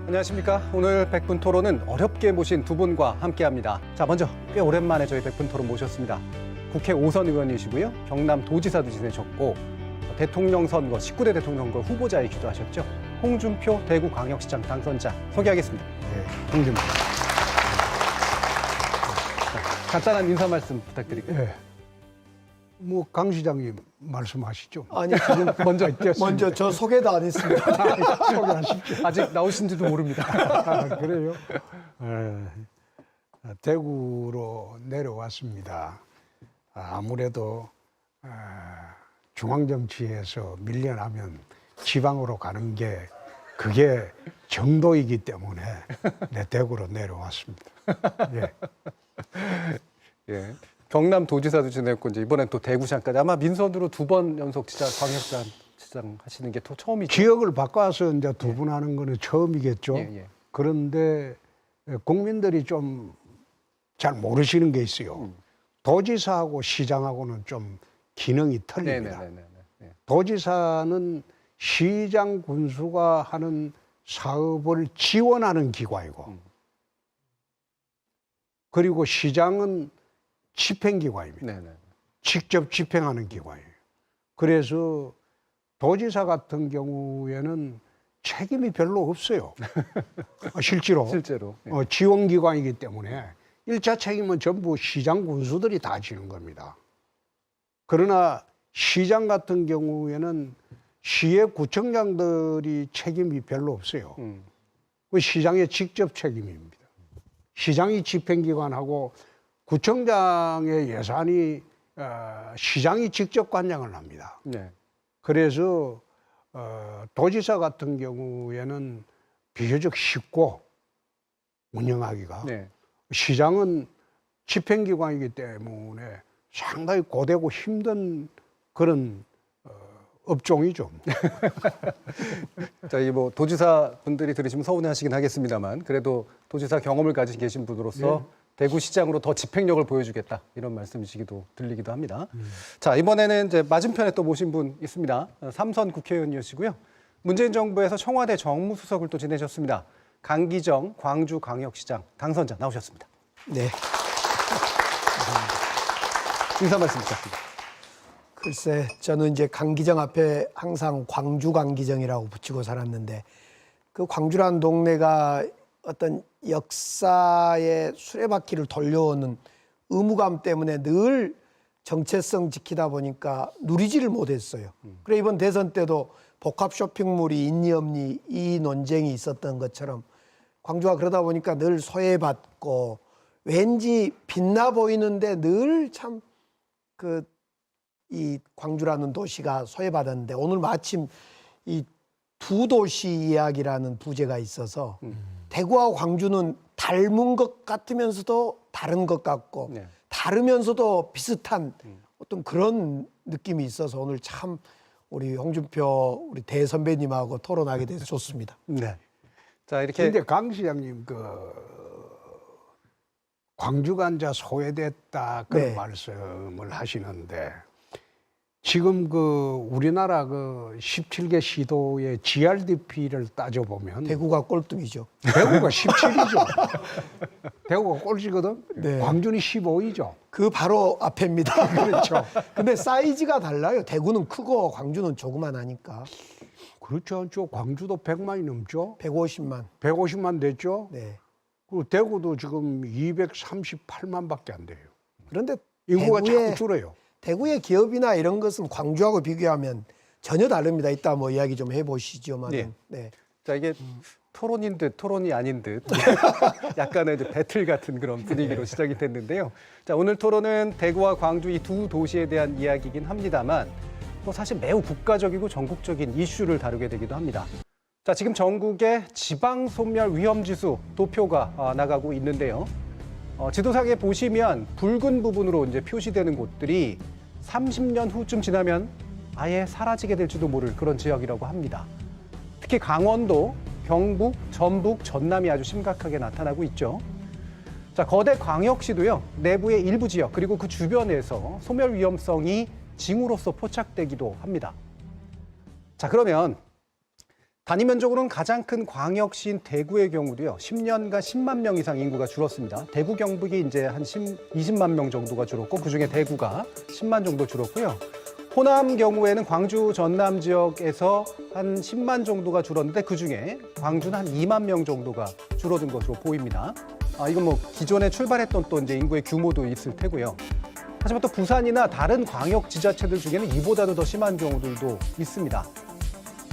안녕하십니까. 오늘 백분 토론은 어렵게 모신 두 분과 함께합니다. 자, 먼저 꽤 오랜만에 저희 백분 토론 모셨습니다. 국회 5선 의원이시고요. 경남 도지사도 지내셨고 대통령 선거, 19대 대통령 선거 후보자이기도 하셨죠. 홍준표 대구광역시장 당선자 소개하겠습니다. 네, 홍준표. 간단한 인사 말씀 부탁드릴게요. 네. 강 시장님 말씀하시죠. 아니 지금 먼저 저 소개도 안 했습니다. 소개하십시오. 아직 나오신지도 모릅니다. 그래요? 대구로 내려왔습니다. 아무래도 중앙 정치에서 밀려나면 지방으로 가는 게 그게 정도이기 때문에 대구로 내려왔습니다. 예. 예. 경남 도지사도 지냈고 이제 이번엔 또 대구시장까지 아마 민선으로 2번 연속 진짜 광역시장 하시는 게 또 처음이죠. 지역을 바꿔서 이제 두 분 하는 거는 처음이겠죠. 예, 예. 그런데 국민들이 좀 잘 모르시는 게 있어요. 도지사하고 시장하고는 좀 기능이 틀립니다. 네네네네. 도지사는 시장 군수가 하는 사업을 지원하는 기관이고, 그리고 시장은 집행기관입니다. 네네. 직접 집행하는 기관이에요. 그래서 도지사 같은 경우에는 책임이 별로 없어요. 실제로. 예. 지원기관이기 때문에 1차 책임은 전부 시장 군수들이 다 지는 겁니다. 그러나 시장 같은 경우에는 시의 구청장들이 책임이 별로 없어요. 그 시장의 직접 책임입니다. 시장이 집행기관하고 구청장의 예산이 시장이 직접 관장을 합니다. 네. 그래서 도지사 같은 경우에는 비교적 쉽고 운영하기가, 네. 시장은 집행기관이기 때문에 상당히 고되고 힘든 그런 업종이죠. 자, 이 뭐 도지사 분들이 들으시면 서운해하시긴 하겠습니다만 그래도 도지사 경험을 가지고 계신 분으로서 대구시장으로 더 집행력을 보여주겠다 이런 말씀이시기도 들리기도 합니다. 자, 이번에는 이제 맞은편에 또 모신 분 있습니다. 3선 국회의원이시고요. 문재인 정부에서 청와대 정무수석을 또 지내셨습니다. 강기정 광주광역시장 당선자 나오셨습니다. 네. 인사 말씀 부탁드립니다. 글쎄 저는 이제 강기정 앞에 항상 광주 강기정이라고 붙이고 살았는데 그 광주라는 동네가 어떤 역사의 수레바퀴를 돌려오는 의무감 때문에 늘 정체성 지키다 보니까 누리지를 못했어요. 그래 이번 대선 때도 복합 쇼핑몰이 있니 없니 이 논쟁이 있었던 것처럼 광주가 그러다 보니까 늘 소외받고 왠지 빛나 보이는데 늘 참 이 광주라는 도시가 소외받았는데 오늘 마침 이 두 도시 이야기라는 부제가 있어서 대구와 광주는 닮은 것 같으면서도 다른 것 같고 네. 다르면서도 비슷한 어떤 그런 느낌이 있어서 오늘 참 우리 홍준표 우리 대선배님하고 토론하게 돼서 좋습니다. 네. 자, 이렇게 근데 강 시장님 광주가 이제 소외됐다 그런 네. 말씀을 하시는데 지금 우리나라 17개 시도의 GRDP를 따져보면 대구가 꼴등이죠. 대구가 17이죠. 대구가 꼴찌거든. 네. 광주는 15이죠. 그 바로 앞에입니다. 그렇죠. 근데 사이즈가 달라요. 대구는 크고 광주는 조그만하니까. 그렇죠. 저 광주도 100만이 넘죠. 150만. 150만 됐죠. 네. 그리고 대구도 지금 238만밖에 안 돼요. 그런데 인구가 자꾸 줄어요. 대구의 기업이나 이런 것은 광주하고 비교하면 전혀 다릅니다. 이따 뭐 이야기 좀 해보시죠만. 네. 네. 자, 이게 토론인 듯 토론이 아닌 듯 약간의 이제 배틀 같은 그런 분위기로 시작이 됐는데요. 자, 오늘 토론은 대구와 광주 이 두 도시에 대한 이야기이긴 합니다만 또 사실 매우 국가적이고 전국적인 이슈를 다루게 되기도 합니다. 자, 지금 전국에 지방 소멸 위험 지수 도표가 나가고 있는데요. 지도상에 보시면 붉은 부분으로 이제 표시되는 곳들이 30년 후쯤 지나면 아예 사라지게 될지도 모를 그런 지역이라고 합니다. 특히 강원도, 경북, 전북, 전남이 아주 심각하게 나타나고 있죠. 자, 거대 광역시도요, 내부의 일부 지역 그리고 그 주변에서 소멸 위험성이 징후로서 포착되기도 합니다. 자, 그러면 단위 면적으로는 가장 큰 광역시인 대구의 경우도요. 10년간 10만 명 이상 인구가 줄었습니다. 대구 경북이 이제 한 20만 명 정도가 줄었고 그중에 대구가 10만 정도 줄었고요. 호남 경우에는 광주 전남 지역에서 한 10만 정도가 줄었는데 그중에 광주는 한 2만 명 정도가 줄어든 것으로 보입니다. 이건 뭐 기존에 출발했던 또 이제 인구의 규모도 있을 테고요. 하지만 또 부산이나 다른 광역 지자체들 중에는 이보다도 더 심한 경우들도 있습니다.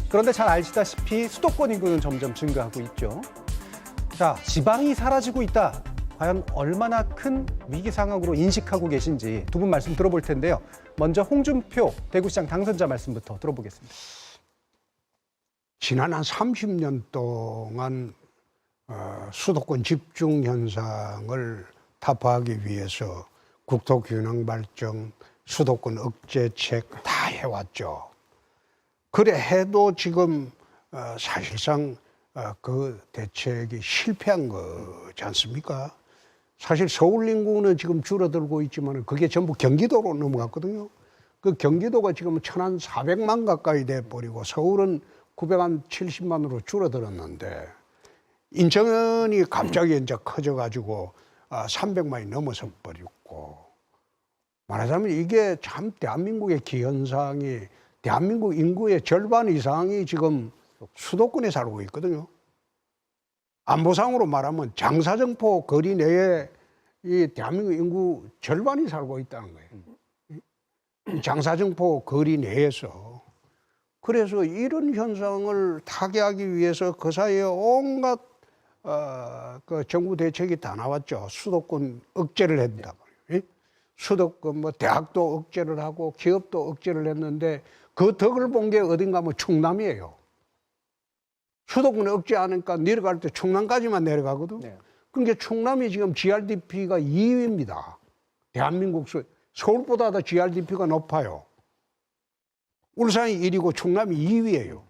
그런데 잘 아시다시피 수도권 인구는 점점 증가하고 있죠. 자, 지방이 사라지고 있다. 과연 얼마나 큰 위기 상황으로 인식하고 계신지 두 분 말씀 들어볼 텐데요. 먼저 홍준표 대구시장 당선자 말씀부터 들어보겠습니다. 지난 한 30년 동안 수도권 집중 현상을 타파하기 위해서 국토균형 발전, 수도권 억제책 다 해왔죠. 그래 해도 지금 사실상 그 대책이 실패한 거지 않습니까? 사실 서울 인구는 지금 줄어들고 있지만 그게 전부 경기도로 넘어갔거든요. 그 경기도가 지금 1,400만 가까이 돼버리고 서울은 970만으로 줄어들었는데 인천이 갑자기 이제 커져가지고 300만이 넘어서 버렸고 말하자면 이게 참 대한민국의 기현상이 대한민국 인구의 절반 이상이 지금 수도권에 살고 있거든요. 안보상으로 말하면 장사정포 거리 내에 이 대한민국 인구 절반이 살고 있다는 거예요. 장사정포 거리 내에서. 그래서 이런 현상을 타개하기 위해서 그 사이에 온갖 그 정부 대책이 다 나왔죠. 수도권 억제를 했다 말이에요. 수도권 뭐 대학도 억제를 하고 기업도 억제를 했는데 그 덕을 본 게 어딘가 뭐 충남이에요. 수도권 억제하니까 내려갈 때 충남까지만 내려가거든. 네. 그러니까 충남이 지금 GRDP가 2위입니다. 대한민국 서울보다 더 GRDP가 높아요. 울산이 1위고 충남이 2위예요.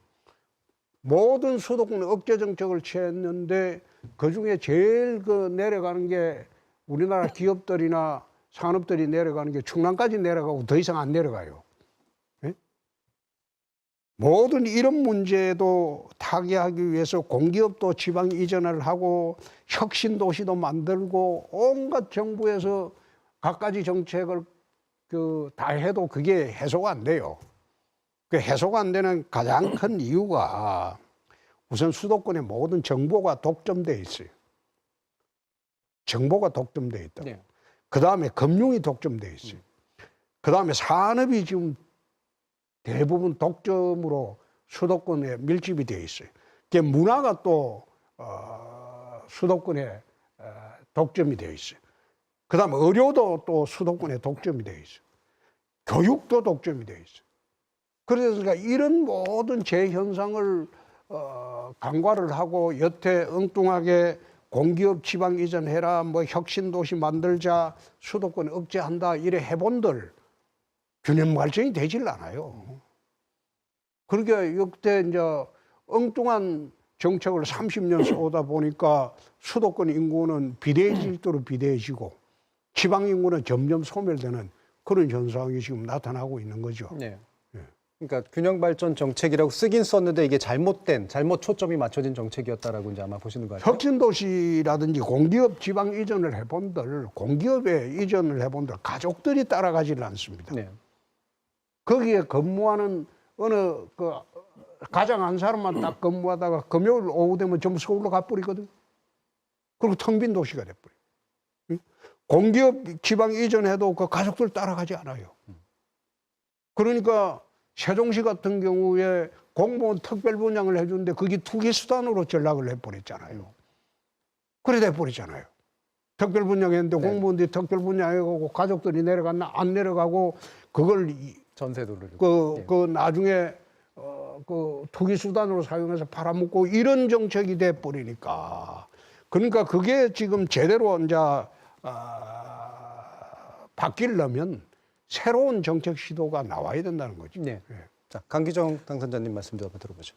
모든 수도권 억제 정책을 취했는데 그중에 제일 내려가는 게 우리나라 기업들이나 산업들이 내려가는 게 충남까지 내려가고 더 이상 안 내려가요. 네? 모든 이런 문제도 타개하기 위해서 공기업도 지방 이전을 하고 혁신 도시도 만들고 온갖 정부에서 갖가지 정책을 다 해도 그게 해소가 안 돼요. 그 해소가 안 되는 가장 큰 이유가 우선 수도권의 모든 정보가 독점돼 있어요. 정보가 독점돼 있다. 네. 그 다음에 금융이 독점돼 있어요. 그 다음에 산업이 지금 대부분 독점으로 수도권에 밀집이 되어 있어요. 그 문화가 또 수도권에 독점이 되어 있어요. 그 다음에 의료도 또 수도권에 독점이 되어 있어요. 교육도 독점이 되어 있어요. 그러니까 이런 모든 재현상을 간과를 하고 여태 엉뚱하게 공기업 지방 이전해라, 뭐 혁신도시 만들자, 수도권 억제한다 이래 해본들 균형 발전이 되질 않아요. 그러니까 역대 이제 엉뚱한 정책을 30년 쏘다 보니까 수도권 인구는 비대해질 대로 비대해지고 지방 인구는 점점 소멸되는 그런 현상이 지금 나타나고 있는 거죠. 네. 그러니까 균형 발전 정책이라고 쓰긴 썼는데 이게 잘못 초점이 맞춰진 정책이었다라고 이제 아마 보시는 거 같아요. 혁신도시라든지 공기업 지방 이전을 해본들, 공기업에 이전을 해본들 가족들이 따라가지를 않습니다. 네. 거기에 근무하는 어느 가장 한 사람만 딱 근무하다가 금요일 오후 되면 전부 서울로 가버리거든. 그리고 텅 빈 도시가 돼버려. 응? 공기업 지방 이전해도 그 가족들 따라가지 않아요. 그러니까 세종시 같은 경우에 공무원 특별 분양을 해주는데 그게 투기 수단으로 전락을 해버렸잖아요. 그래 돼버리잖아요. 특별 분양했는데 네. 공무원들이 특별 분양해가고 가족들이 내려갔나 안 내려가고 그걸 전세도를 나중에 그 투기 수단으로 사용해서 팔아먹고 이런 정책이 돼버리니까 그러니까 그게 지금 제대로 이제 바뀌려면 새로운 정책 시도가 나와야 된다는 거죠. 네. 자, 강기정 당선자님 말씀도 한번 들어보죠.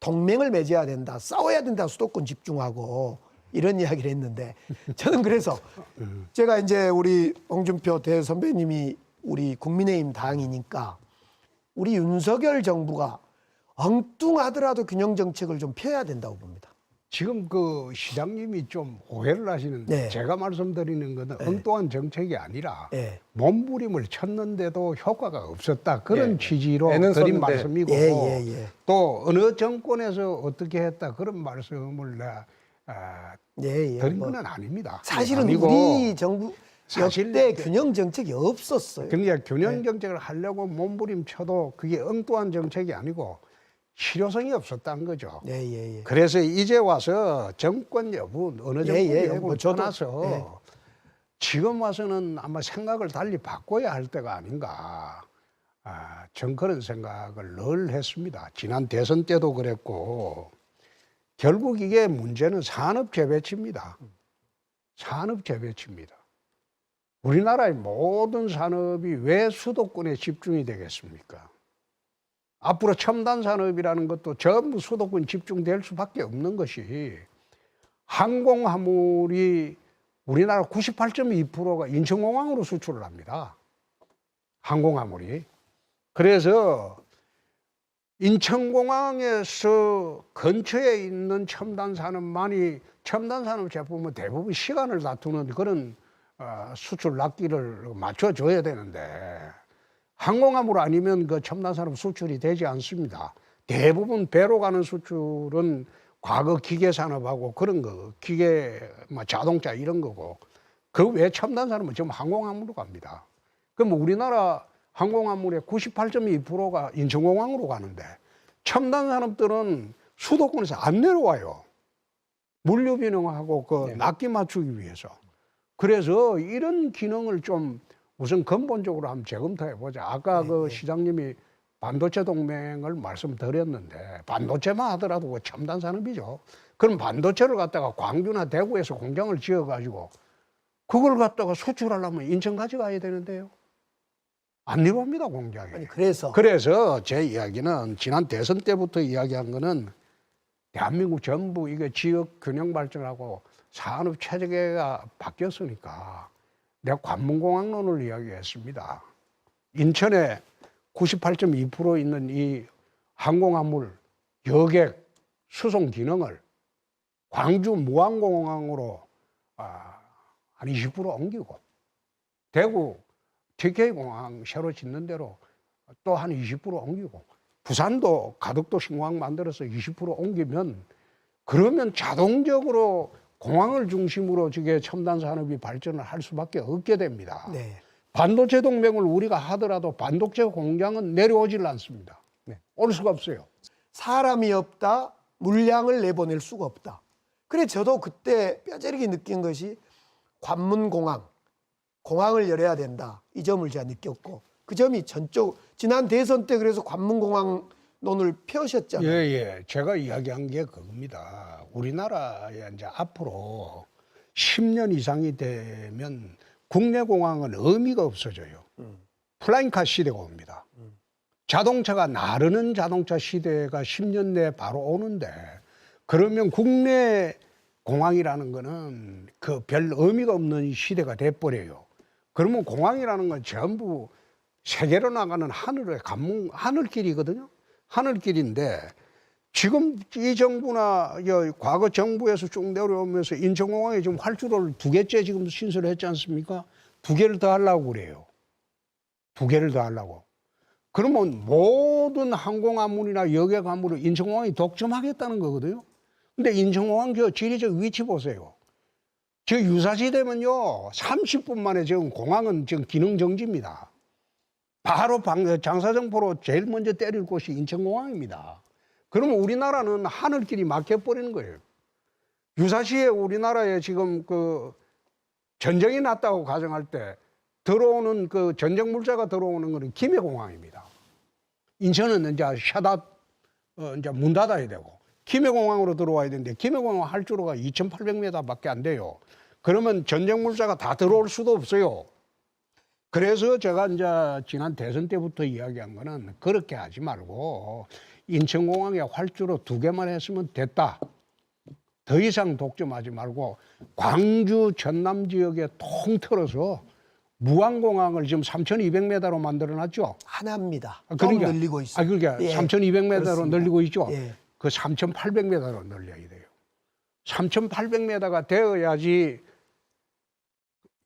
동맹을 맺어야 된다, 싸워야 된다, 수도권 집중하고 이런 이야기를 했는데 저는 그래서 제가 이제 우리 홍준표 대선배님이 우리 국민의힘 당이니까 우리 윤석열 정부가 엉뚱하더라도 균형 정책을 좀 펴야 된다고 봅니다. 지금 그 시장님이 좀 오해를 하시는데 네. 제가 말씀드리는 것은 엉뚱한 정책이 아니라 예. 몸부림을 쳤는데도 효과가 없었다. 그런 예. 취지로 애는 드린 썼는데. 말씀이고 예. 또 어느 정권에서 어떻게 했다 그런 말씀을 내가 예. 드린 뭐 건 아닙니다. 사실은 아니고 우리 정부 사실 역대 균형 정책이 없었어요. 그러니까 균형 정책을 하려고 몸부림 쳐도 그게 엉뚱한 정책이 아니고 실효성이 없었다는 거죠. 예. 그래서 이제 와서 정권 여부 어느 정권 여부를 뭐 저도, 떠나서 지금 와서는 아마 생각을 달리 바꿔야 할 때가 아닌가. 전 그런 생각을 늘 했습니다. 지난 대선 때도 그랬고 결국 이게 문제는 산업 재배치입니다. 산업 재배치입니다. 우리나라의 모든 산업이 왜 수도권에 집중이 되겠습니까? 앞으로 첨단 산업이라는 것도 전부 수도권 집중될 수밖에 없는 것이 항공화물이 우리나라 98.2%가 인천공항으로 수출을 합니다. 항공화물이. 그래서 인천공항에서 근처에 있는 첨단 산업만이 첨단 산업 제품은 대부분 시간을 다투는 그런 수출 납기를 맞춰줘야 되는데 항공화물 아니면 그 첨단 산업 수출이 되지 않습니다. 대부분 배로 가는 수출은 과거 기계 산업하고 그런 거, 기계, 자동차 이런 거고 그 외 첨단 산업은 지금 항공화물로 갑니다. 그럼 우리나라 항공화물의 98.2%가 인천공항으로 가는데 첨단 산업들은 수도권에서 안 내려와요. 물류비능하고 그 납기 맞추기 위해서. 그래서 이런 기능을 좀 우선 근본적으로 한번 재검토해 보자. 아까 그 시장님이 반도체 동맹을 말씀드렸는데 반도체만 하더라도 그 첨단 산업이죠. 그럼 반도체를 갖다가 광주나 대구에서 공장을 지어가지고 그걸 갖다가 수출하려면 인천까지 가야 되는데요. 안 내려옵니다, 공장에. 아니, 그래서 제 이야기는 지난 대선 때부터 이야기한 거는 대한민국 전부 이게 지역 균형 발전하고 산업 체계가 바뀌었으니까 내가 관문공항론을 이야기했습니다. 인천에 98.2% 있는 이 항공화물 여객 수송 기능을 광주 무안공항으로 한 20% 옮기고 대구 TK공항 새로 짓는 대로 또 한 20% 옮기고 부산도 가덕도 신공항 만들어서 20% 옮기면 그러면 자동적으로 공항을 중심으로 저게 첨단 산업이 발전을 할 수밖에 없게 됩니다. 네. 반도체 동맹을 우리가 하더라도 반도체 공장은 내려오질 않습니다. 올 수가 없어요. 사람이 없다, 물량을 내보낼 수가 없다. 그래 저도 그때 뼈저리게 느낀 것이 관문공항, 공항을 열어야 된다. 이 점을 제가 느꼈고 그 점이 지난 대선 때 그래서 관문공항 논을 펴셨잖아요. 예. 제가 이야기한 게 그겁니다. 우리나라에 이제 앞으로 10년 이상이 되면 국내 공항은 의미가 없어져요. 플라잉카 시대가 옵니다. 자동차가 나르는 자동차 시대가 10년 내에 바로 오는데 그러면 국내 공항이라는 거는 그 별 의미가 없는 시대가 돼버려요. 그러면 공항이라는 건 전부 세계로 나가는 하늘의 하늘길이거든요. 하늘길인데 지금 이 정부나 과거 정부에서 쭉 내려오면서 인천공항에 지금 활주로를 2개째 지금 신설했지 않습니까? 2개를 더 하려고 그래요. 2개를 더 하려고. 그러면 모든 항공화물이나 여객화물을 인천공항이 독점하겠다는 거거든요. 근데 인천공항 저 지리적 위치 보세요. 저 유사시 되면요 30분 만에 지금 공항은 지금 기능 정지입니다. 바로 장사정포로 제일 먼저 때릴 곳이 인천공항입니다. 그러면 우리나라는 하늘길이 막혀버리는 거예요. 유사시에 우리나라에 지금 그 전쟁이 났다고 가정할 때 들어오는 그 전쟁 물자가 들어오는 거는 김해공항입니다. 인천은 이제 이제 문 닫아야 되고 김해공항으로 들어와야 되는데 김해공항 활주로가 2,800m밖에 안 돼요. 그러면 전쟁 물자가 다 들어올 수도 없어요. 그래서 제가 이제 지난 대선 때부터 이야기한 거는 그렇게 하지 말고 인천공항에 활주로 2개만 했으면 됐다. 더 이상 독점하지 말고 광주 전남 지역에 통틀어서 무안공항을 지금 3,200m로 만들어놨죠. 하나입니다. 아, 좀 늘리고 있어요. 그러니까 예, 3,200m로 그렇습니다. 늘리고 있죠. 예. 그 3,800m로 늘려야 돼요. 3,800m가 되어야지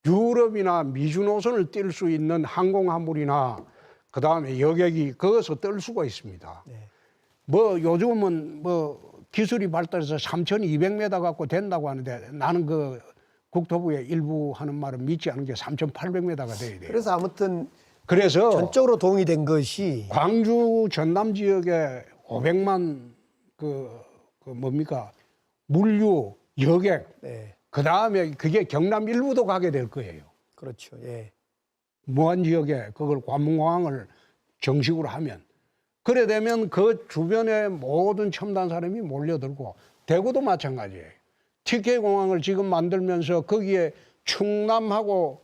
유럽이나 미주 노선을 뛸 수 있는 항공화물이나 그 다음에 여객이 거기서 뜰 수가 있습니다. 네. 뭐 요즘은 뭐 기술이 발달해서 3,200m 갖고 된다고 하는데 나는 그 국토부의 일부 하는 말은 믿지 않은 게 3,800m가 돼야 돼요. 그래서 아무튼 그래서 전적으로 동의된 것이 광주 전남 지역에 500만 뭡니까 물류 여객 네, 그 다음에 그게 경남 일부도 가게 될 거예요. 그렇죠. 예. 무안 지역에 그걸 관문공항을 정식으로 하면 그래 되면 그 주변에 모든 첨단 사람이 몰려들고 대구도 마찬가지예요. TK 공항을 지금 만들면서 거기에 충남하고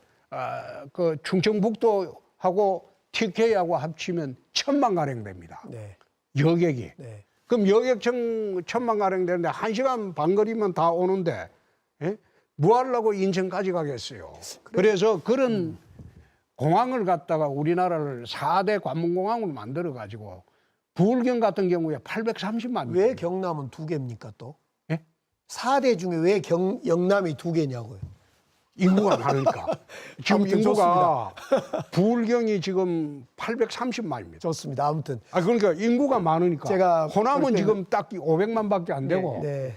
그 충청북도하고 TK하고 합치면 1,000만 가량 됩니다. 네. 여객이. 네. 그럼 여객 1,000만 가량 되는데 1시간 반 거리면 다 오는데 예? 뭐 하려고 인천까지 가겠어요. 그래서 그런 공항을 갖다가 우리나라를 4대 관문공항으로 만들어 가지고 부울경 같은 경우에 830만. 왜 경남은 2개입니까 또? 예? 4대 중에 왜 영남이 2개냐고요. 인구가 많으니까. 지금 아무튼 인구가 부울경이 지금 830만입니다. 좋습니다. 아무튼 그러니까 인구가 많으니까. 제가 호남은 볼 때는- 지금 딱 500만밖에 안 되고 네.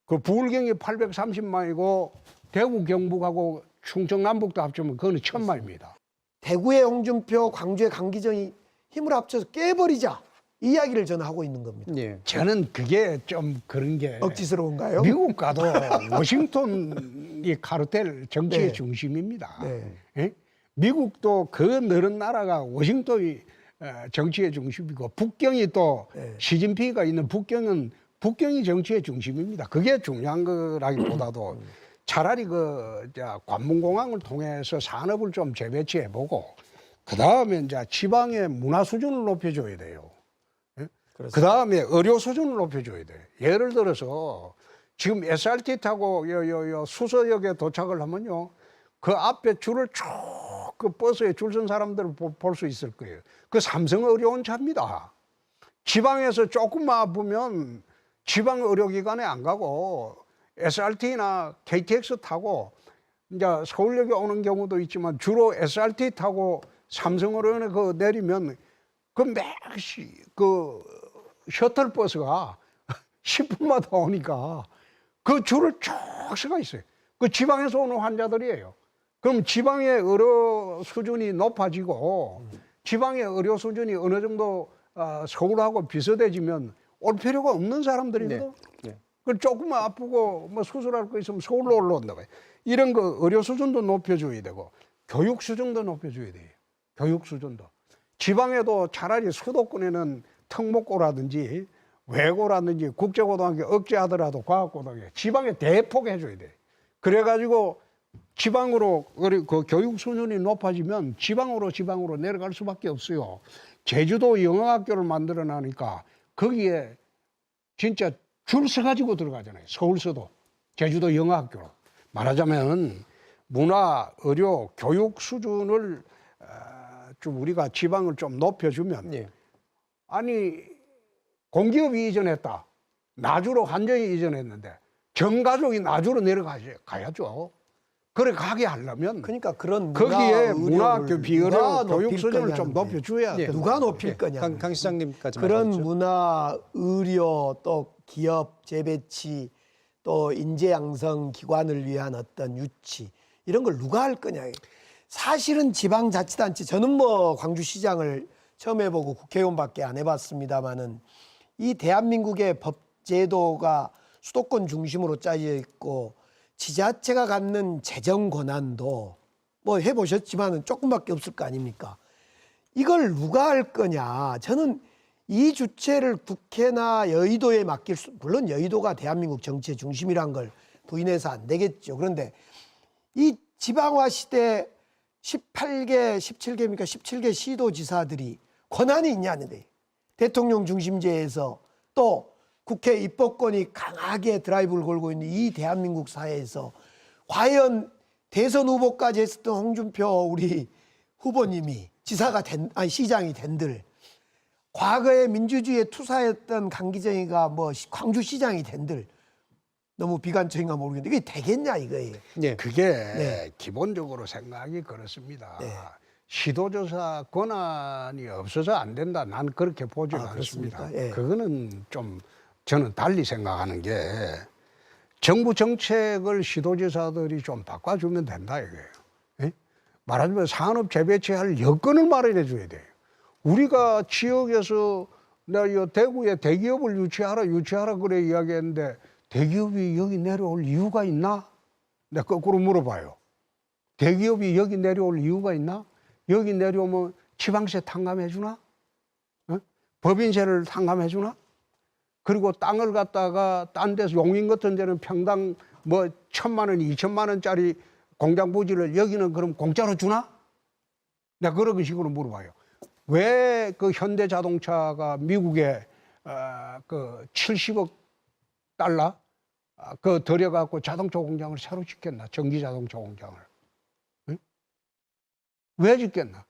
그 부울경이 830만이고 대구 경북하고 충청 남북도 합치면 그거는 1,000만입니다. 대구의 홍준표, 광주의 강기정이 힘을 합쳐서 깨버리자 이 이야기를 저는 하고 있는 겁니다. 예. 저는 그게 좀 그런 게 억지스러운가요? 미국 가도 워싱턴이 카르텔 정치의 네. 중심입니다. 네. 예? 미국도 그 넓은 나라가 워싱턴이 정치의 중심이고 북경이 또 네. 시진핑이가 있는 북경은 북경이 정치의 중심입니다. 그게 중요한 거라기보다도 차라리 관문공항을 통해서 산업을 좀 재배치해보고 그 다음에 이제 지방의 문화 수준을 높여줘야 돼요. 그 다음에 의료 수준을 높여줘야 돼. 예를 들어서 지금 SRT 타고 수서역에 도착을 하면요, 그 앞에 줄을 쭉 그 버스에 줄 선 사람들을 볼 수 있을 거예요. 그 삼성 의료원차입니다. 지방에서 조금만 아프면 지방 의료기관에 안 가고 SRT나 KTX 타고 이제 서울역에 오는 경우도 있지만 주로 SRT 타고 삼성의료원에 내리면 그 셔틀 버스가 10분마다 오니까 그 줄을 쭉 서가 있어요. 그 지방에서 오는 환자들이에요. 그럼 지방의 의료 수준이 높아지고 지방의 의료 수준이 어느 정도 서울하고 비슷해지면 올 필요가 없는 사람들이거든. 네. 그 조금만 아프고 뭐 수술할 거 있으면 서울로 올라온다고 해요. 이런 거 의료 수준도 높여줘야 되고 교육 수준도 높여줘야 돼요. 교육 수준도. 지방에도 차라리 수도권에는 특목고라든지 외고라든지 국제고등학교 억제하더라도 과학고등학교 지방에 대폭 해줘야 돼. 그래가지고 지방으로 그 교육 수준이 높아지면 지방으로 내려갈 수밖에 없어요. 제주도 영어학교를 만들어 놔니까 거기에 진짜 줄 서가지고 들어가잖아요. 서울서도 제주도 영어학교로. 말하자면 문화, 의료, 교육 수준을 좀 우리가 지방을 좀 높여주면 예. 아니 공기업이 이전했다. 나주로 완전히 이전했는데 전 가족이 나주로 내려가야죠. 그래 가게 하려면 그러니까 그런 거기에 문화, 문화학교 의료를 비율을 누가 교육 높일 수준을 좀 거냐는데. 높여줘야 예. 돼. 누가 높일 거냐. 강 시장님까지 그런 말씀하셨죠. 문화, 의료, 또 기업 재배치, 또 인재 양성 기관을 위한 어떤 유치 이런 걸 누가 할 거냐. 사실은 지방자치단체 저는 뭐 광주시장을 처음 해보고 국회의원밖에 안 해봤습니다만은 이 대한민국의 법제도가 수도권 중심으로 짜여 있고 지자체가 갖는 재정 권한도 뭐 해보셨지만은 조금밖에 없을 거 아닙니까? 이걸 누가 할 거냐? 저는 이 주체를 국회나 여의도에 맡길 수, 물론 여의도가 대한민국 정치의 중심이란 걸 부인해서 안 되겠죠. 그런데 이 지방화 시대 18개, 17개입니까? 17개 시도지사들이 권한이 있냐는데 대통령 중심제에서 또 국회 입법권이 강하게 드라이브를 걸고 있는 이 대한민국 사회에서 과연 대선 후보까지 했었던 홍준표 우리 후보님이 시장이 된들 과거에 민주주의에 투사했던 강기정이가 뭐 광주시장이 된들 너무 비관적인가 모르겠는데 이게 되겠냐 이거예요. 예. 그게 네. 기본적으로 생각이 그렇습니다. 네. 시도조사 권한이 없어서 안 된다. 난 그렇게 보지 않습니다. 그렇습니까? 예. 그거는 좀 저는 달리 생각하는 게 정부 정책을 시도지사들이 좀 바꿔주면 된다 이거예요. 예? 말하자면 산업 재배치할 여건을 마련해 줘야 돼요. 우리가 지역에서 나 대구에 대기업을 유치하라 그래 이야기했는데 대기업이 여기 내려올 이유가 있나? 내가 거꾸로 물어봐요. 대기업이 여기 내려올 이유가 있나? 여기 내려오면 지방세 탕감해 주나? 어? 법인세를 탕감해 주나? 그리고 땅을 갖다가 딴 데서 용인 같은 데는 평당 뭐 1,000만 원, 2천만 원짜리 공장 부지를 여기는 그럼 공짜로 주나? 내가 그런 식으로 물어봐요. 왜 그 현대자동차가 미국에 그 70억 달러 그 들여갖고 자동차 공장을 새로 짓겠나? 전기 자동차 공장을. 응? 왜 짓겠나?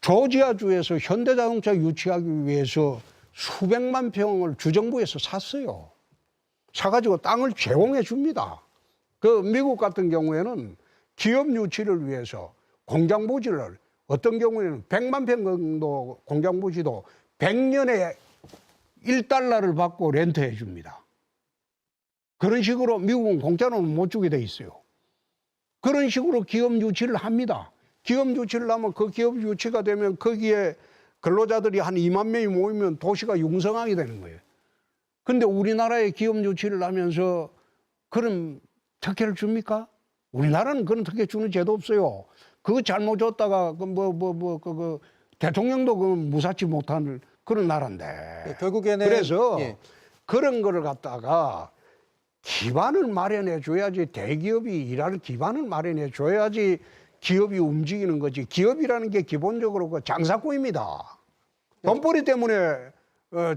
조지아주에서 현대자동차 유치하기 위해서 수백만 평을 주정부에서 샀어요. 사가지고 땅을 제공해 줍니다. 그 미국 같은 경우에는 기업 유치를 위해서 공장 부지를 어떤 경우에는 100만 평 정도 공장 부지도 100년에 1달러를 받고 렌트해 줍니다. 그런 식으로 미국은 공짜로는 못 주게 돼 있어요. 그런 식으로 기업 유치를 합니다. 기업 유치를 하면 그 기업 유치가 되면 거기에 근로자들이 한 2만 명이 모이면 도시가 융성하게 되는 거예요. 근데 우리나라에 기업 유치를 하면서 그런 특혜를 줍니까? 우리나라는 그런 특혜 주는 제도 없어요. 그거 잘못 줬다가 그 대통령도 그 무사치 못하는 그런 나라인데. 결국에는 그래서 예. 그런 거를 갖다가 기반을 마련해 줘야지 대기업이 일할 기반을 마련해 줘야지 기업이 움직이는 거지. 기업이라는 게 기본적으로 그 장사꾼입니다. 돈벌이 때문에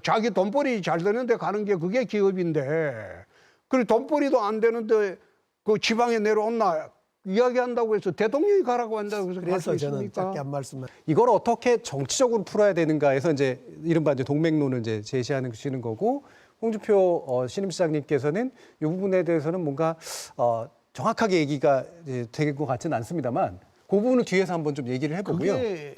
자기 돈벌이 잘 되는데 가는 게 그게 기업인데 그리고 돈벌이도 안 되는데 그 지방에 내려온나 이야기한다고 해서 대통령이 가라고 한다고 해서 그래서 갈수 저는 있습니까? 짧게 한 말씀만. 이걸 어떻게 정치적으로 풀어야 되는가에서 이제 이른바 이제 동맹론을 이제 제시하시는 거고 홍준표 신임시장님께서는 이 부분에 대해서는 뭔가 정확하게 얘기가 될 것 같지는 않습니다만 그 부분은 뒤에서 한번 좀 얘기를 해보고요. 그게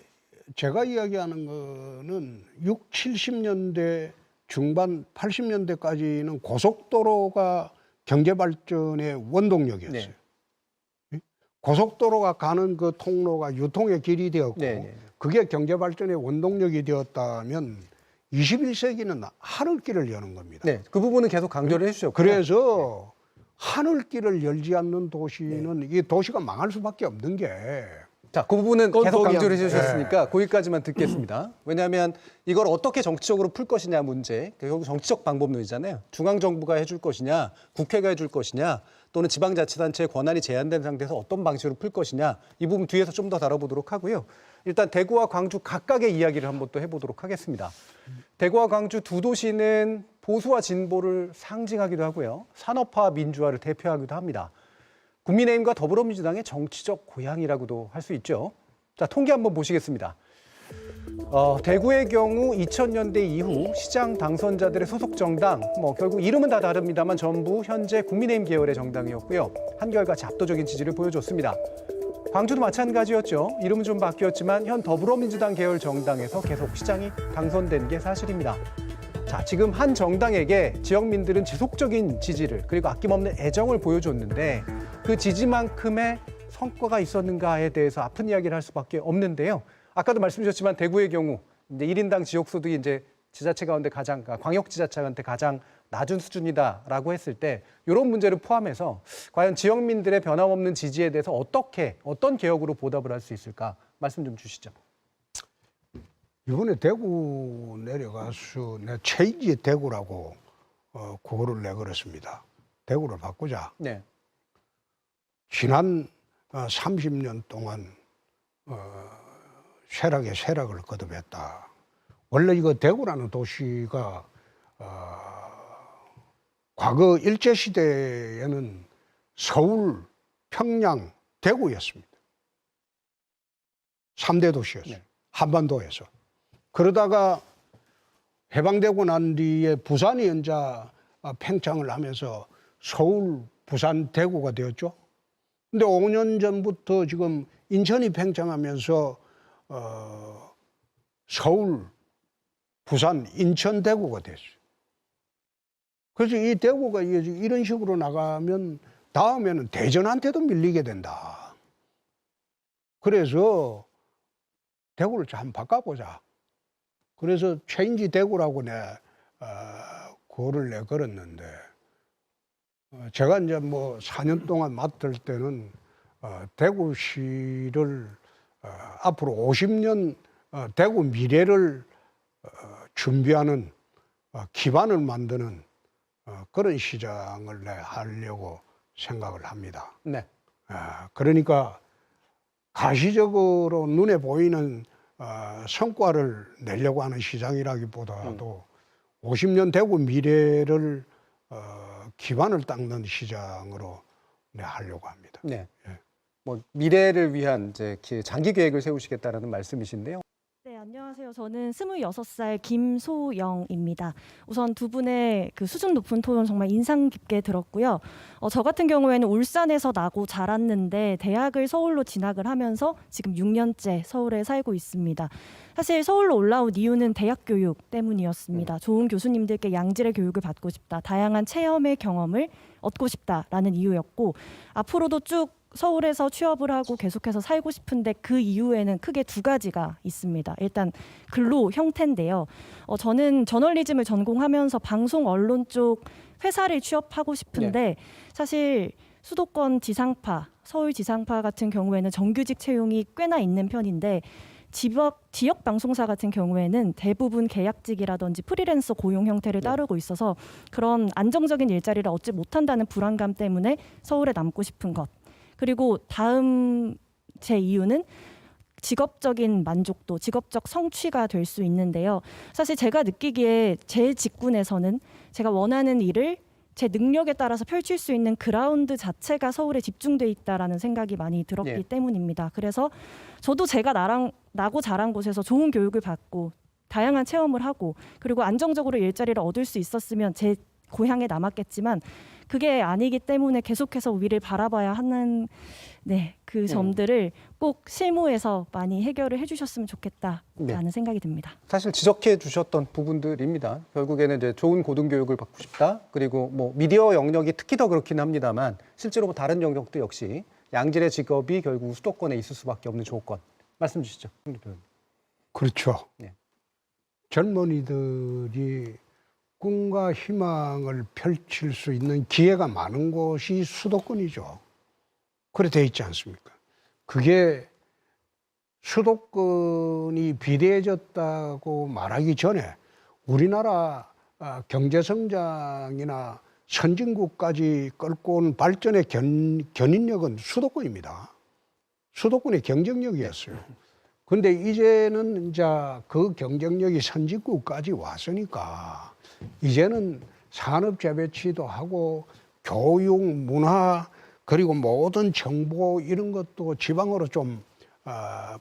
제가 이야기하는 거는 60, 70년대 중반 80년대까지는 고속도로가 경제발전의 원동력이었어요. 네. 고속도로가 가는 그 통로가 유통의 길이 되었고 네. 그게 경제발전의 원동력이 되었다면 21세기는 하늘길을 여는 겁니다. 네, 그 부분은 계속 강조를 해주셨고. 그래서 하늘길을 열지 않는 도시는 이 도시가 망할 수밖에 없는 게 자, 그 부분은 그건 계속 강조를 동의합니다. 해주셨으니까 거기까지만 듣겠습니다. 왜냐하면 이걸 어떻게 정치적으로 풀 것이냐 문제, 결국 정치적 방법론이잖아요. 중앙정부가 해줄 것이냐, 국회가 해줄 것이냐, 또는 지방자치단체의 권한이 제한된 상태에서 어떤 방식으로 풀 것이냐, 이 부분 뒤에서 좀 더 다뤄보도록 하고요. 일단 대구와 광주 각각의 이야기를 한번 또 해보도록 하겠습니다. 대구와 광주 두 도시는 보수와 진보를 상징하기도 하고요. 산업화, 민주화를 대표하기도 합니다. 국민의힘과 더불어민주당의 정치적 고향이라고도 할 수 있죠. 자, 통계 한번 보시겠습니다. 대구의 경우 2000년대 이후 시장 당선자들의 소속 정당, 결국 이름은 다 다릅니다만 전부 현재 국민의힘 계열의 정당이었고요. 한결같이 압도적인 지지를 보여줬습니다. 광주도 마찬가지였죠. 이름은 좀 바뀌었지만 현 더불어민주당 계열 정당에서 계속 시장이 당선된 게 사실입니다. 자, 지금 한 정당에게 지역민들은 지속적인 지지를 그리고 아낌없는 애정을 보여줬는데 그 지지만큼의 성과가 있었는가에 대해서 아픈 이야기를 할 수밖에 없는데요. 아까도 말씀드렸지만 대구의 경우 이제 1인당 지역 소득이 이제 지자체 가운데 광역지자체한테 가장 낮은 수준이다라고 했을 때 이런 문제를 포함해서 과연 지역민들의 변함없는 지지에 대해서 어떤 개혁으로 보답을 할 수 있을까 말씀 좀 주시죠. 이번에 대구 내려가서 내 체인지 대구라고 구호를 내걸었습니다. 대구를 바꾸자. 네. 지난 30년 동안 쇠락에 쇠락을 거듭했다. 원래 이거 대구라는 도시가 과거 일제시대에는 서울, 평양, 대구였습니다. 3대 도시였어요. 네. 한반도에서. 그러다가 해방되고 난 뒤에 부산이 이제 팽창을 하면서 서울, 부산, 대구가 되었죠. 근데 5년 전부터 지금 인천이 팽창하면서 서울, 부산, 인천, 대구가 됐어요. 그래서 이 대구가 이런 식으로 나가면 다음에는 대전한테도 밀리게 된다. 그래서 대구를 좀 바꿔보자. 그래서 체인지 대구라고 그거를 걸었는데 제가 이제 뭐 4년 동안 맡을 때는 대구시를 앞으로 50년 대구 미래를 준비하는 기반을 만드는 그런 시장을 하려고 생각을 합니다. 네. 그러니까 가시적으로 눈에 보이는 성과를 내려고 하는 시장이라기보다도 50년 대구 미래를 기반을 닦는 시장으로 하려고 합니다. 네. 예. 뭐 미래를 위한 이제 장기 계획을 세우시겠다라는 말씀이신데요. 네, 안녕하세요. 저는 26살 김소영입니다. 우선 두 분의 그 수준 높은 토론 정말 인상 깊게 들었고요. 저 같은 경우에는 울산에서 나고 자랐는데 대학을 서울로 진학을 하면서 지금 6년째 서울에 살고 있습니다. 사실 서울로 올라온 이유는 대학 교육 때문이었습니다. 좋은 교수님들께 양질의 교육을 받고 싶다. 다양한 체험의 경험을 얻고 싶다라는 이유였고 앞으로도 쭉 서울에서 취업을 하고 계속해서 살고 싶은데 그 이유에는 크게 두 가지가 있습니다. 일단 근로 형태인데요. 저는 저널리즘을 전공하면서 방송 언론 쪽 회사를 취업하고 싶은데 사실 수도권 지상파, 서울 지상파 같은 경우에는 정규직 채용이 꽤나 있는 편인데 지역 방송사 같은 경우에는 대부분 계약직이라든지 프리랜서 고용 형태를 따르고 있어서 그런 안정적인 일자리를 얻지 못한다는 불안감 때문에 서울에 남고 싶은 것. 그리고 다음 제 이유는 직업적인 만족도, 직업적 성취가 될 수 있는데요. 사실 제가 느끼기에 제 직군에서는 제가 원하는 일을 제 능력에 따라서 펼칠 수 있는 그라운드 자체가 서울에 집중돼 있다라는 생각이 많이 들었기 예. 때문입니다. 그래서 저도 제가 나고 자란 곳에서 좋은 교육을 받고 다양한 체험을 하고 그리고 안정적으로 일자리를 얻을 수 있었으면 제 고향에 남았겠지만 그게 아니기 때문에 계속해서 위를 바라봐야 하는 그 점들을 꼭 실무에서 많이 해결을 해주셨으면 좋겠다라는 생각이 듭니다. 사실 지적해 주셨던 부분들입니다. 결국에는 이제 좋은 고등교육을 받고 싶다. 그리고 뭐 미디어 영역이 특히 더 그렇긴 합니다만 실제로 뭐 다른 영역도 역시 양질의 직업이 결국 수도권에 있을 수밖에 없는 조건. 말씀 주시죠. 그렇죠. 네. 젊은이들이 꿈과 희망을 펼칠 수 있는 기회가 많은 곳이 수도권이죠. 그래 돼 있지 않습니까? 그게 수도권이 비대해졌다고 말하기 전에 우리나라 경제 성장이나 선진국까지 끌고 온 발전의 견인력은 수도권입니다. 수도권의 경쟁력이었어요. 근데 이제는 이제 그 경쟁력이 선진국까지 왔으니까 이제는 산업 재배치도 하고 교육, 문화 그리고 모든 정보 이런 것도 지방으로 좀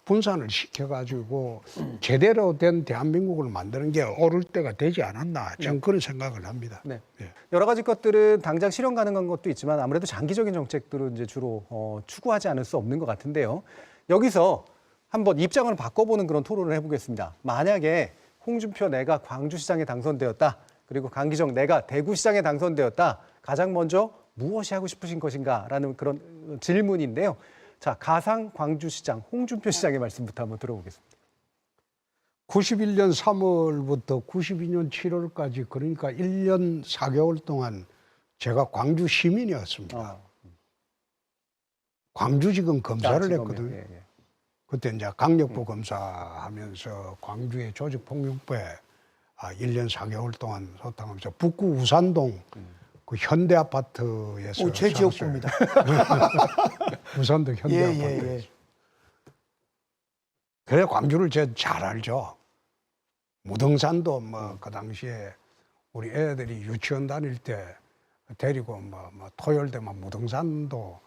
분산을 시켜가지고 제대로 된 대한민국을 만드는 게 옳을 때가 되지 않았나 저는 그런 생각을 합니다. 네. 네. 여러 가지 것들은 당장 실현 가능한 것도 있지만 아무래도 장기적인 정책들은 이제 주로 추구하지 않을 수 없는 것 같은데요. 여기서 한번 입장을 바꿔보는 그런 토론을 해보겠습니다. 만약에 홍준표 내가 광주시장에 당선되었다. 그리고 강기정 내가 대구시장에 당선되었다. 가장 먼저 무엇이 하고 싶으신 것인가? 라는 그런 질문인데요. 자, 가상 광주시장 홍준표 시장의 말씀부터 한번 들어보겠습니다. 91년 3월부터 92년 7월까지 그러니까 1년 4개월 동안 제가 광주 시민이었습니다. 광주지검 검사를 했거든요. 예, 예. 그때 이제 강력부 검사하면서 광주의 조직폭력배 1년 4개월 동안 소탕하면서 북구 우산동 그 현대아파트에서 제 지역구입니다. 우산동 현대아파트. 예. 그래 광주를 제가 잘 알죠. 무등산도 뭐 그 당시에 우리 애들이 유치원 다닐 때 데리고 뭐 토요일 되면 무등산도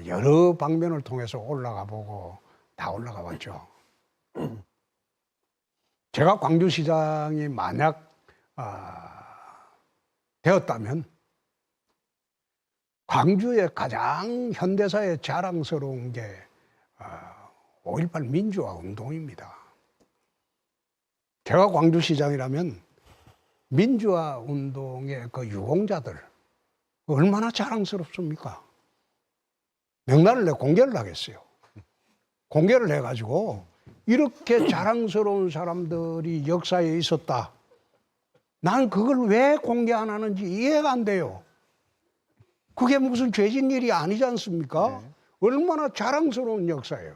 여러 방면을 통해서 올라가 보고 다 올라가 봤죠. 제가 광주시장이 만약 되었다면 광주의 가장 현대사에 자랑스러운 게 5.18 민주화 운동입니다. 제가 광주시장이라면 민주화 운동의 그 유공자들 얼마나 자랑스럽습니까? 명단을 내 공개를 하겠어요. 공개를 해가지고 이렇게 자랑스러운 사람들이 역사에 있었다. 나는 그걸 왜 공개 안 하는지 이해가 안 돼요. 그게 무슨 죄진 일이 아니지 않습니까? 네. 얼마나 자랑스러운 역사예요.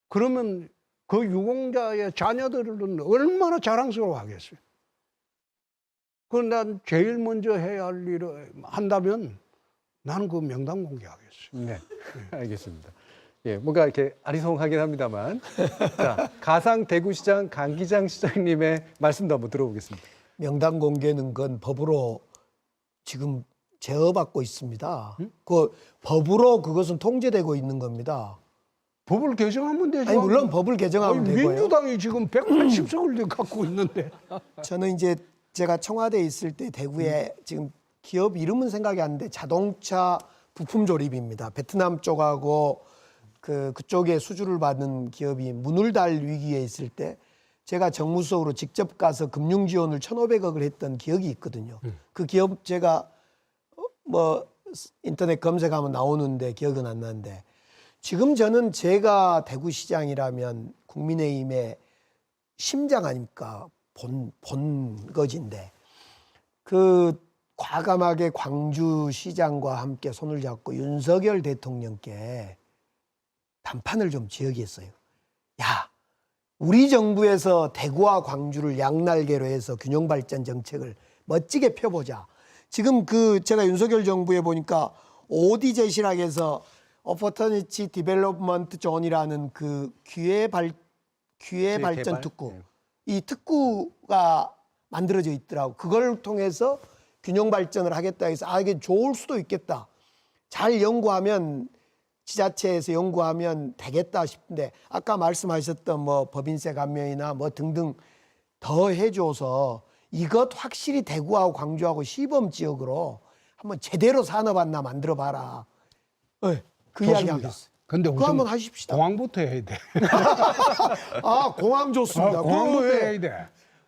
그러면 그 유공자의 자녀들은 얼마나 자랑스러워 하겠어요. 그건 난 제일 먼저 해야 할 일을 한다면 나는 그 명단 공개하겠어요. 네, 알겠습니다. 예, 뭔가 이렇게 아리송하긴 합니다만, 자, 가상 대구시장 강기장 시장님의 말씀도 한번 들어보겠습니다. 명단 공개는 건 법으로 지금 제어받고 있습니다. 그 법으로 그것은 통제되고 있는 겁니다. 법을 개정하면 되죠. 아니 물론 법을 개정하면 되고요. 민주당이 지금 180석을 갖고 있는데. 저는 이제 제가 청와대에 있을 때 대구에 지금 기업 이름은 생각이 안 나는데 자동차 부품 조립입니다. 베트남 쪽하고 그쪽에 수주를 받는 기업이 문을 달 위기에 있을 때 제가 정무수석으로 직접 가서 금융 지원을 1,500억을 했던 기억이 있거든요. 그 기업 제가 뭐 인터넷 검색하면 나오는데 기억은 안 나는데 지금 저는 제가 대구시장이라면 국민의힘의 심장 아닙니까? 본거지인데 그 과감하게 광주시장과 함께 손을 잡고 윤석열 대통령께 단판을 좀 지어겠어요. 야, 우리 정부에서 대구와 광주를 양날개로 해서 균형발전 정책을 멋지게 펴보자. 지금 제가 윤석열 정부에 보니까 ODZ라고 해서 Opportunity Development Zone이라는 그 기회 발전 특구. 네. 이 특구가 만들어져 있더라고. 그걸 통해서 균형 발전을 하겠다 해서 이게 좋을 수도 있겠다. 잘 연구하면 지자체에서 연구하면 되겠다 싶은데 아까 말씀하셨던 뭐 법인세 감면이나 뭐 등등 더 해줘서 이것 확실히 대구하고 광주하고 시범 지역으로 한번 제대로 산업 하나 만들어 봐라. 네, 그 이야기 하겠어요. 근데 그거 한번 하십시다. 공항부터 해야 돼. 공항 좋습니다. 공항부터 그거 해야 돼.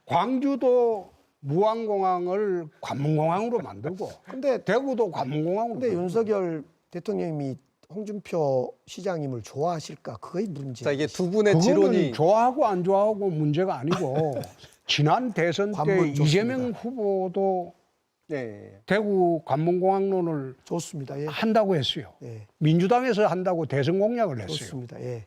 광주도 무안공항을 관문공항으로 만들고 근데 대구도 관문공항으로 근데 만들고. 윤석열 대통령님이 홍준표 시장님을 좋아하실까? 그게 문제. 자, 이게 두 분의 그거는 지론이 좋아하고 안 좋아하고 문제가 아니고 지난 대선 때 관문 좋습니다. 이재명 후보도 네. 대구 관문공항론을 좋습니다. 예. 한다고 했어요. 예. 민주당에서 한다고 대선 공약을 했어요. 좋습니다. 예.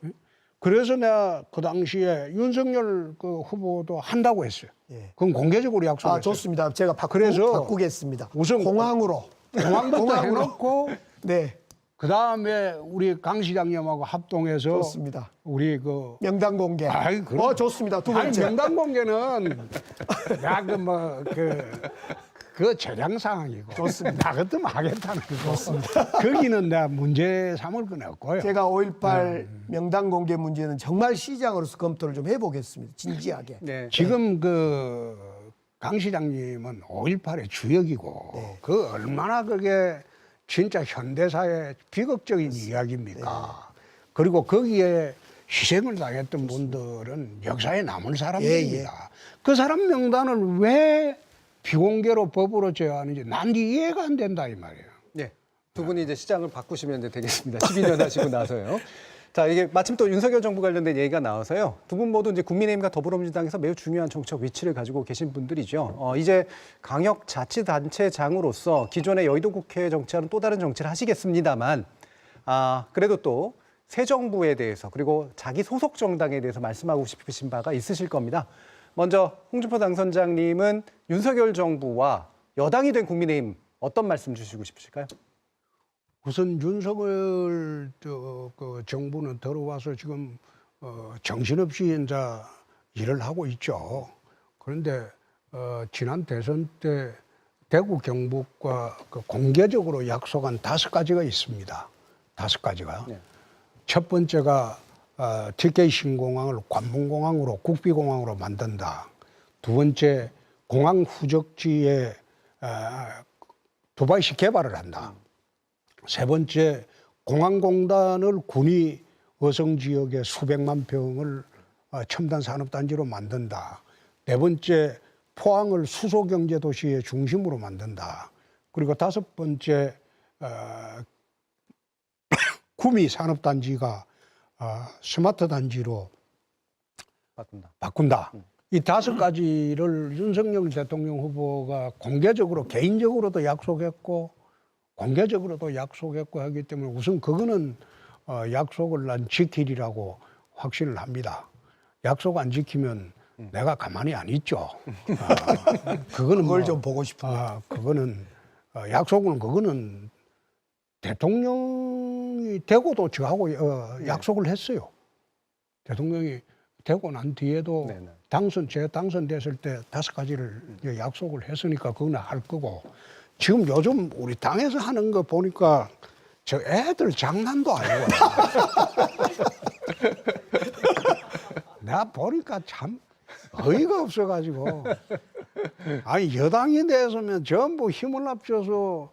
그래서 내가 그 당시에 윤석열 그 후보도 한다고 했어요. 예. 그건 공개적으로 약속했어요. 좋습니다. 제가 그래서 바꾸겠습니다. 우선 공항으로. 공항부터 공항으로. 해놓고 네. 그 다음에 우리 강 시장님하고 합동해서 좋습니다. 우리 그 명단 공개. 아이, 그럼. 좋습니다. 두 아니, 번째. 명단 공개는 그 재량 상황이고 좋습니다. 나 같으면 하겠다는 거고 거기는 내가 문제 삼을 건 없고요. 제가 5.18 명단 공개 문제는 정말 시장으로서 검토를 좀 해보겠습니다. 진지하게. 네. 지금 강 시장님은 5.18의 주역이고 그 얼마나 그게 진짜 현대사의 비극적인 이야기입니까? 그리고 거기에 희생을 당했던 분들은 역사에 남을 사람들입니다. 그 사람 명단을 왜 비공개로 법으로 제어하는지 난 이해가 안 된다 이 말이에요. 네. 두 분이 이제 시장을 바꾸시면 이제 되겠습니다. 12년 하시고 나서요. 자, 이게 마침 또 윤석열 정부 관련된 얘기가 나와서요. 두 분 모두 이제 국민의힘과 더불어민주당에서 매우 중요한 정책 위치를 가지고 계신 분들이죠. 이제 광역자치단체장으로서 기존의 여의도 국회 정치와는 또 다른 정치를 하시겠습니다만, 그래도 또 새 정부에 대해서 그리고 자기 소속 정당에 대해서 말씀하고 싶으신 바가 있으실 겁니다. 먼저 홍준표 당선장님은 윤석열 정부와 여당이 된 국민의힘 어떤 말씀 주시고 싶으실까요? 우선 윤석열 정부는 들어와서 지금 정신없이 이제 일을 하고 있죠. 그런데 지난 대선 때 대구 경북과 공개적으로 약속한 5가지가 있습니다. 5가지가. 네. 첫 번째가 TK 신공항을 관문공항으로 국비공항으로 만든다. 두 번째 공항 후적지에 두바이식 개발을 한다. 세 번째 공항공단을 군이 어성 지역에 수백만 평을 첨단 산업단지로 만든다. 네 번째 포항을 수소경제도시의 중심으로 만든다. 그리고 다섯 번째 구미 산업단지가 스마트 단지로 바꾼다. 이 5가지를 윤석열 대통령 후보가 공개적으로 개인적으로도 약속했고 공개적으로도 약속했고 하기 때문에 우선 그거는 약속을 난 지키리라고 확신을 합니다. 약속 안 지키면 내가 가만히 안 있죠. 그거는 그걸 좀 보고 싶어요. 그거는 약속은 그거는 대통령이 되고도 저하고 약속을 했어요. 대통령이 되고 난 뒤에도 네네. 제가 당선됐을 때 5가지를 약속을 했으니까 그거는 할 거고 지금 요즘 우리 당에서 하는 거 보니까 저 애들 장난도 아니고 내가 보니까 참 어이가 없어가지고 아니 여당이 돼서면 전부 힘을 합쳐서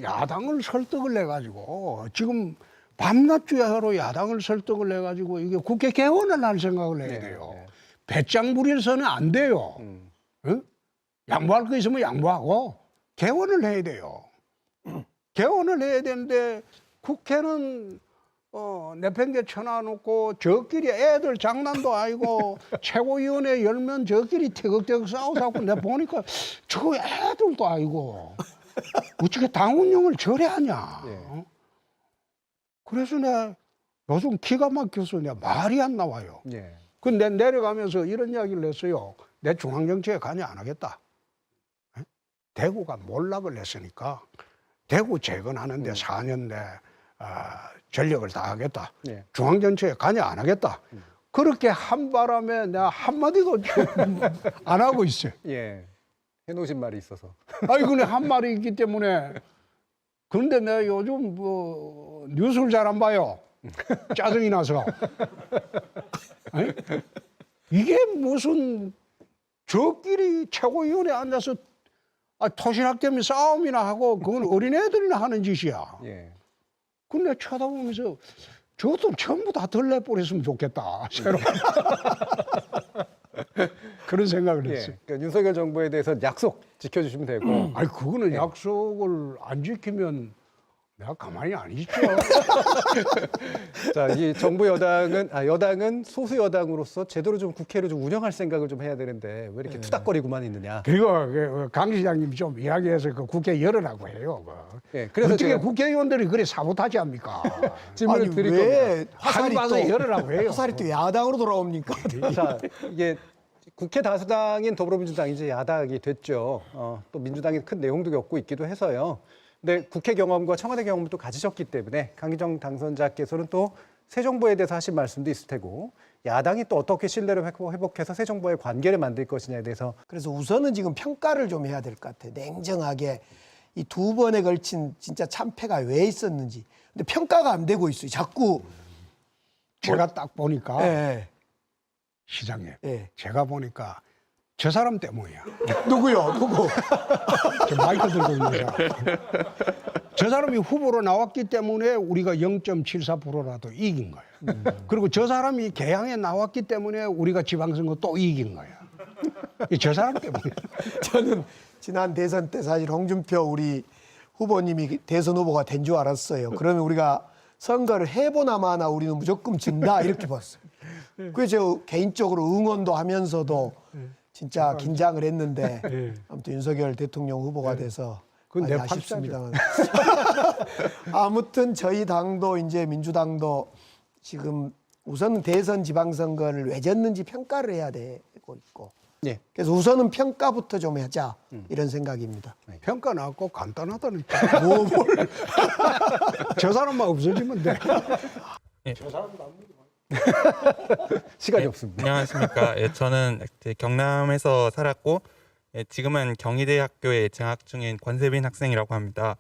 야당을 설득을 해가지고 지금 밤낮주야로 야당을 설득을 해가지고 이게 국회 개원을 할 생각을 해야 돼요. 네. 배짱 부려서는 안 돼요. 응? 양보할 거 있으면 양보하고 개원을 해야 돼요. 개원을 해야 되는데 국회는 내팽개 쳐놔놓고 저끼리 애들 장난도 아니고 최고위원회 열면 저끼리 태극태극 싸워서 내가 보니까 저 애들도 아니고 어떻게 당 운영을 저래 하냐. 예. 그래서 내가 요즘 기가 막혀서 내가 말이 안 나와요. 예. 근데 내려가면서 이런 이야기를 했어요. 내 중앙정치에 관여 안 하겠다. 에? 대구가 몰락을 했으니까 대구 재건하는데 4년 내 전력을 다하겠다. 예. 중앙정치에 관여 안 하겠다. 그렇게 한 바람에 내가 한마디도 안 하고 있어요. 예. 해놓으신 말이 있어서. 아니 근데 한 말이 있기 때문에 그런데 내가 요즘 뭐 뉴스를 잘 안 봐요. 짜증이 나서. 아니? 이게 무슨 저끼리 최고위원회에 앉아서 토신학 때문에 싸움이나 하고 그건 어린애들이나 하는 짓이야. 예. 근데 쳐다보면서 저것도 전부 다 덜내버렸으면 좋겠다. 새로. 그런 생각을 예. 했어요. 그러니까 윤석열 정부에 대해서 약속 지켜주시면 되고. 아니 그거는 약속을 안 지키면 내가 가만히 안 있죠. 자, 이 정부 여당은 소수 여당으로서 제대로 좀 국회를 좀 운영할 생각을 좀 해야 되는데 왜 이렇게 투닥거리고만 있느냐. 그리고 강 시장님 좀 이야기해서 그 국회 열으라고 해요. 예. 그래서 어떻게 제가 국회의원들이 그래 사보타지 합니까? 질문을 아니 드릴 겁니다. 왜 화살이 화살이 또 열으라고 해요. 화살이 또 야당으로 돌아옵니까? 자, 이게 국회 다수당인 더불어민주당이 이제 야당이 됐죠. 또 민주당이 큰 내용도 겪고 있기도 해서요. 근데 국회 경험과 청와대 경험을 또 가지셨기 때문에 강기정 당선자께서는 또 새 정부에 대해서 하신 말씀도 있을 테고 야당이 또 어떻게 신뢰를 회복해서 새 정부의 관계를 만들 것이냐에 대해서 그래서 우선은 지금 평가를 좀 해야 될 것 같아요. 냉정하게 이 2번에 걸친 진짜 참패가 왜 있었는지. 근데 평가가 안 되고 있어요. 자꾸 제가 딱 보니까 예, 시장님, 예. 제가 보니까 저 사람 때문이야. 누구요? 누구? 저 마이크 들고 있는 사람. 저 사람이 후보로 나왔기 때문에 우리가 0.74%라도 이긴 거예요. 그리고 저 사람이 개항에 나왔기 때문에 우리가 지방선거 또 이긴 거예요. 저 사람 때문에. 저는 지난 대선 때 사실 홍준표 우리 후보님이 대선 후보가 된 줄 알았어요. 그러면 우리가 선거를 해보나 마나 우리는 무조건 진다 이렇게 봤어요. 그래서 저 개인적으로 응원도 하면서도 진짜 긴장을 했는데 아무튼 윤석열 대통령 후보가 돼서 그건 많이 내 아쉽습니다만 아무튼 저희 당도 이제 민주당도 지금 우선은 대선 지방선거를 왜 졌는지 평가를 해야 되고 있고 예. 그래서 우선은 평가부터 좀 하자 이런 생각입니다. 평가 나왔고 간단하다니까. 뭘. 저 사람만 없어지면 돼. 시간이 없습니다. 안녕하십니까. 예, 저는 이제 경남에서 살았고 지금은 경희대 학교에 재학 중인 권세빈 학생이라고 합니다.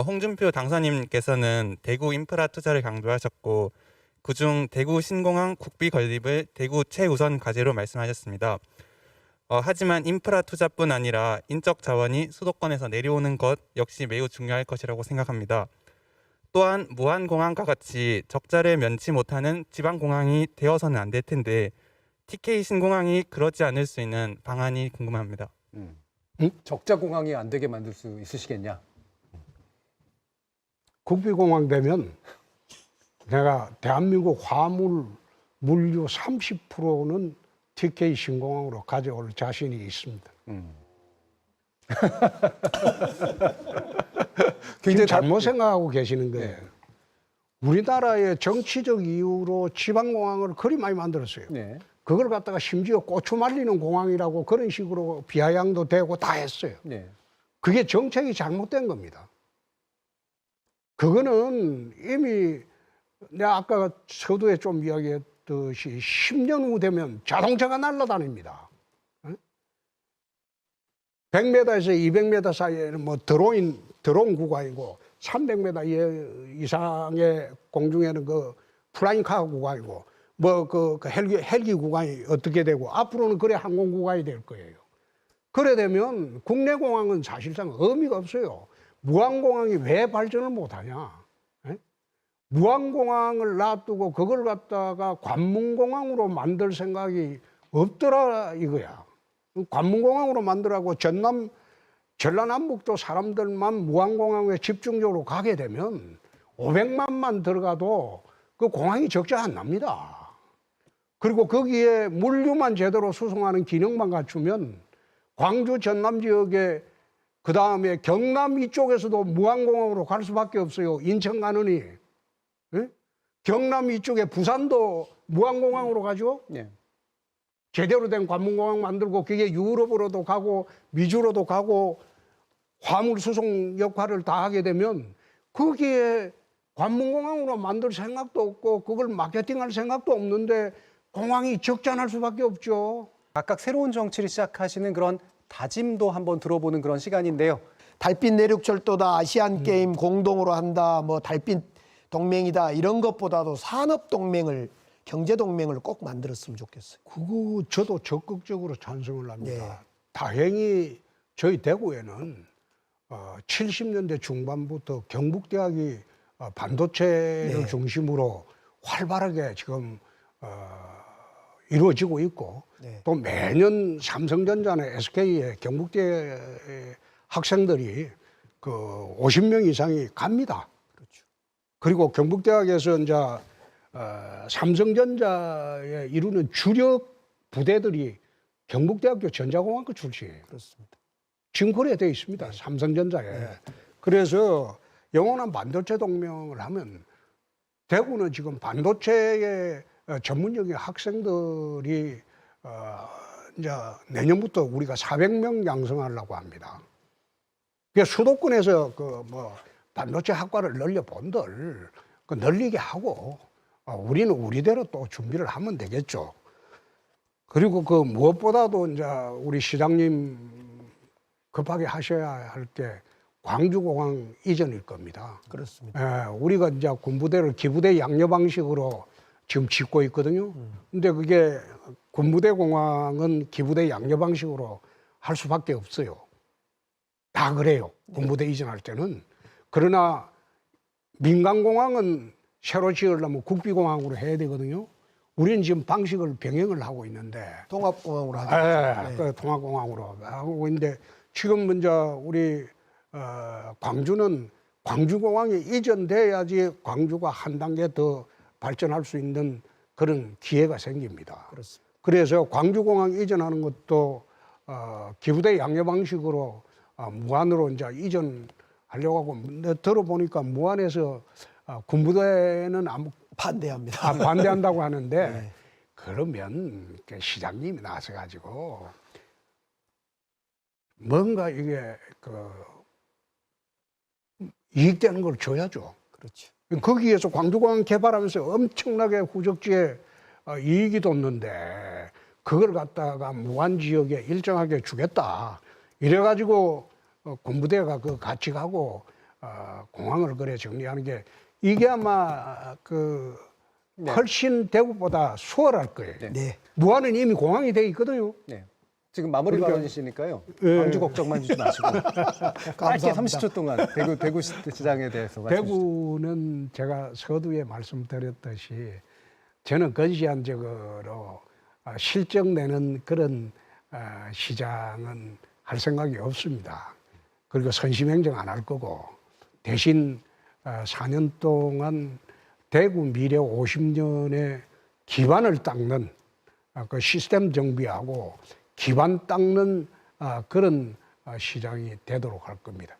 홍준표 당선인께서는 대구 인프라 투자를 강조하셨고 그중 대구 신공항 국비 건립을 대구 최우선 과제로 말씀하셨습니다. 하지만 인프라 투자뿐 아니라 인적 자원이 수도권에서 내려오는 것 역시 매우 중요할 것이라고 생각합니다. 또한 무안공항과 같이 적자를 면치 못하는 지방공항이 되어서는 안 될 텐데 TK 신공항이 그러지 않을 수 있는 방안이 궁금합니다. 적자 공항이 안 되게 만들 수 있으시겠냐? 국비공항 되면 내가 대한민국 화물 물류 30%는 TK 신공항으로 가져올 자신이 있습니다. 굉장히 잘못 생각하고 계시는 거예요. 우리나라의 정치적 이유로 지방공항을 그리 많이 만들었어요. 네. 그걸 갖다가 심지어 고추 말리는 공항이라고 그런 식으로 비하향도 되고 다 했어요. 네. 그게 정책이 잘못된 겁니다. 그거는 이미 내가 아까 서두에 좀 이야기했듯이 10년 후 되면 자동차가 날아다닙니다. 100m에서 200m 사이에는 뭐 드론 구간이고 300m 이상의 공중에는 그 플라잉카 구간이고 뭐 그 헬기 구간이 어떻게 되고 앞으로는 그래 항공 구간이 될 거예요. 그래 되면 국내 공항은 사실상 의미가 없어요. 무안공항이 왜 발전을 못하냐? 무안공항을 놔두고 그걸 갖다가 관문공항으로 만들 생각이 없더라 이거야. 관문공항으로 만들라고 전라남북도 사람들만 무안공항에 집중적으로 가게 되면 500만만 들어가도 그 공항이 적자 안 납니다. 그리고 거기에 물류만 제대로 수송하는 기능만 갖추면 광주 전남 지역에 그 다음에 경남 이쪽에서도 무안공항으로 갈 수밖에 없어요. 인천 가느니. 예? 경남 이쪽에 부산도 무안공항으로 가죠. 네. 제대로 된 관문공항 만들고 그게 유럽으로도 가고 미주로도 가고 화물 수송 역할을 다 하게 되면 거기에 관문공항으로 만들 생각도 없고 그걸 마케팅할 생각도 없는데 공항이 적자날 수밖에 없죠. 각각 새로운 정치를 시작하시는 그런 다짐도 한번 들어보는 그런 시간인데요. 달빛 내륙철도다, 아시안 게임 공동으로 한다, 뭐 달빛 동맹이다 이런 것보다도 산업 동맹을, 경제 동맹을 꼭 만들었으면 좋겠어요. 그거 저도 적극적으로 찬성을 합니다. 네. 다행히 저희 대구에는 70년대 중반부터 경북대학이 반도체를 네. 중심으로 활발하게 지금 이루어지고 있고 네. 또 매년 삼성전자나 SK의 경북대 학생들이 그 50명 이상이 갑니다. 그렇죠. 그리고 경북대학에서 이제 삼성전자에 이루는 주력 부대들이 경북대학교 전자공학과 출신이에요. 그렇습니다. 지금 그래 돼 있습니다. 삼성전자에. 그래서 영원한 반도체 동맹을 하면 대구는 지금 반도체의 전문적인 학생들이 이제 내년부터 우리가 400명 양성하려고 합니다. 그 수도권에서 그 뭐 반도체 학과를 늘려 본들 그 늘리게 하고 우리는 우리대로 또 준비를 하면 되겠죠. 그리고 그 무엇보다도 이제 우리 시장님 급하게 하셔야 할 게 광주공항 이전일 겁니다. 그렇습니다. 우리가 이제 군부대를 기부대 양려 방식으로 지금 짓고 있거든요. 근데 그게 군부대 공항은 기부대 양려 방식으로 할 수밖에 없어요. 다 그래요. 군부대 이전할 때는. 그러나 민간공항은 새로 지으려면 국비공항으로 해야 되거든요. 우리는 지금 방식을 병행을 하고 있는데. 통합공항으로 하죠. 네. 그 통합공항으로 하고 있는데 지금 먼저 우리 광주는 광주공항이 이전돼야지 광주가 한 단계 더 발전할 수 있는 그런 기회가 생깁니다. 그렇습니다. 그래서 광주공항 이전하는 것도 기부대 양려 방식으로 무안으로 이제 이전하려고 하고 들어보니까 무안에서 군부대는 반대합니다. 반대한다고 하는데 네. 그러면 시장님이 나서가지고 뭔가 이게 이익되는 걸 줘야죠. 그렇죠. 거기에서 광주공항 개발하면서 엄청나게 후적지에 이익이 돋는데 그걸 갖다가 무안 지역에 일정하게 주겠다. 이래가지고 군부대가 그 같이 가고 공항을 그래 정리하는 게 이게 아마 그 네. 훨씬 대구보다 수월할 거예요. 네. 네. 무안은 이미 공항이 돼 있거든요. 네. 지금 마무리 그러니까- 발언이시니까요. 예. 광주 걱정만 하지 마시고 짧게 감사합니다. 30초 동안 대구 시장에 대해서 말씀 주시죠. 대구는 제가 서두에 말씀드렸듯이 저는 건시안적으로 실적내는 그런 시장은 할 생각이 없습니다. 그리고 선심행정 안 할 거고 대신 4년 동안 대구 미래 50년의 기반을 닦는 그 시스템 정비하고 기반 닦는 그런 시장이 되도록 할 겁니다.